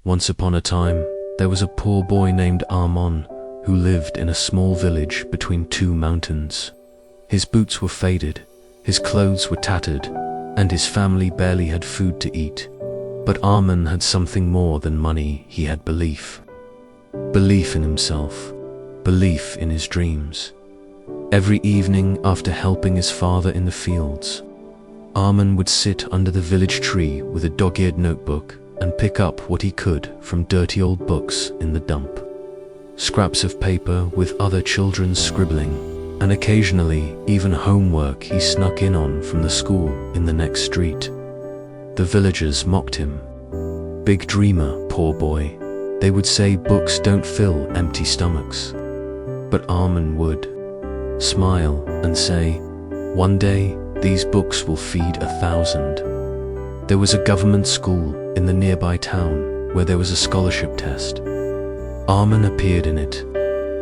Once upon a time, there was a poor boy named Arman who lived in a small village between two mountains. His boots were faded, his clothes were tattered, and his family barely had food to eat. But Arman had something more than money. He had belief. Belief in himself, belief in his dreams. Every evening after helping his father in the fields, Arman would sit under the village tree with a dog-eared notebook and pick up what he could from dirty old books in the dump. Scraps of paper with other children's scribbling, and occasionally even homework he snuck in on from the school in the next street. The villagers mocked him. Big dreamer, poor boy. They would say books don't fill empty stomachs. But Arman would smile and say, one day these books will feed 1,000. There was a government school in the nearby town where there was a scholarship test. Arman appeared in it.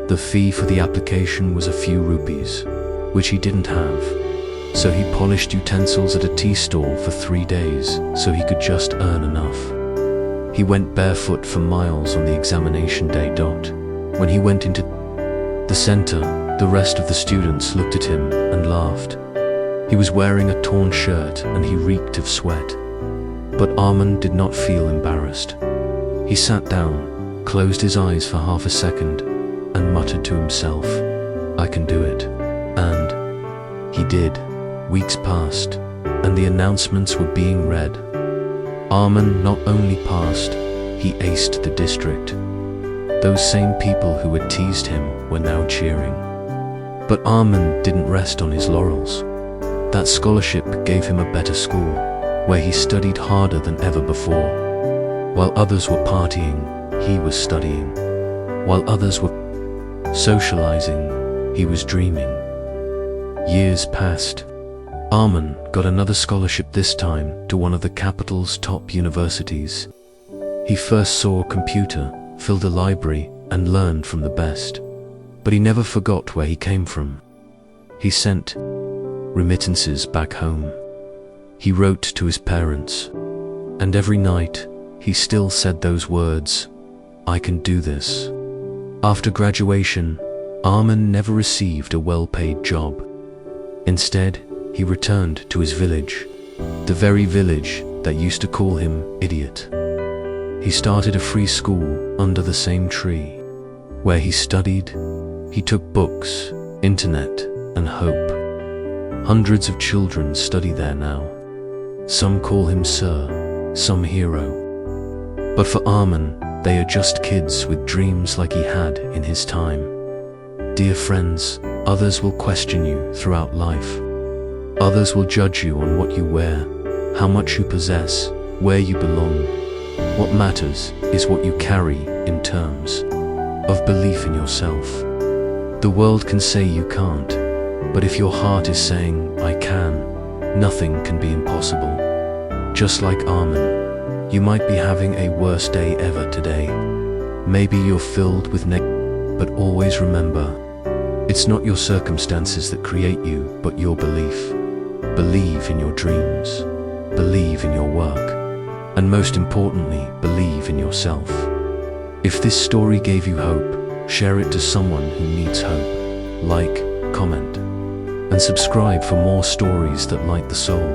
The fee for the application was a few rupees, which he didn't have. So he polished utensils at a tea stall for 3 days so he could just earn enough. He went barefoot for miles on the examination day. When he went into the center, the rest of the students looked at him and laughed. He was wearing a torn shirt and he reeked of sweat. But Arman did not feel embarrassed. He sat down, closed his eyes for half a second, and muttered to himself, I can do it. And he did. Weeks passed, and the announcements were being read. Arman not only passed, he aced the district. Those same people who had teased him were now cheering. But Arman didn't rest on his laurels. That scholarship gave him a better school, where he studied harder than ever before. While others were partying, he was studying. While others were socializing, he was dreaming. Years passed. Arman got another scholarship, this time to one of the capital's top universities. He first saw a computer, filled a library, and learned from the best. But he never forgot where he came from. He sent remittances back home. He wrote to his parents. And every night, he still said those words, I can do this. After graduation, Arman never received a well-paid job. Instead, he returned to his village, the very village that used to call him idiot. He started a free school under the same tree, where he studied, he took books, internet, and hope. Hundreds of children study there now. Some call him Sir, some hero. But for Arman, they are just kids with dreams like he had in his time. Dear friends, others will question you throughout life. Others will judge you on what you wear, how much you possess, where you belong. What matters is what you carry in terms of belief in yourself. The world can say you can't, but if your heart is saying, I can, nothing can be impossible. Just like Arman, you might be having a worst day ever today. Maybe you're filled with negativity, but always remember, it's not your circumstances that create you, but your belief. Believe in your dreams, believe in your work, and most importantly, believe in yourself. If this story gave you hope, share it to someone who needs hope. Like, comment, and subscribe for more stories that light the soul.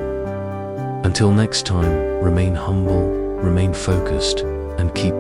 Until next time, remain humble, remain focused, and keep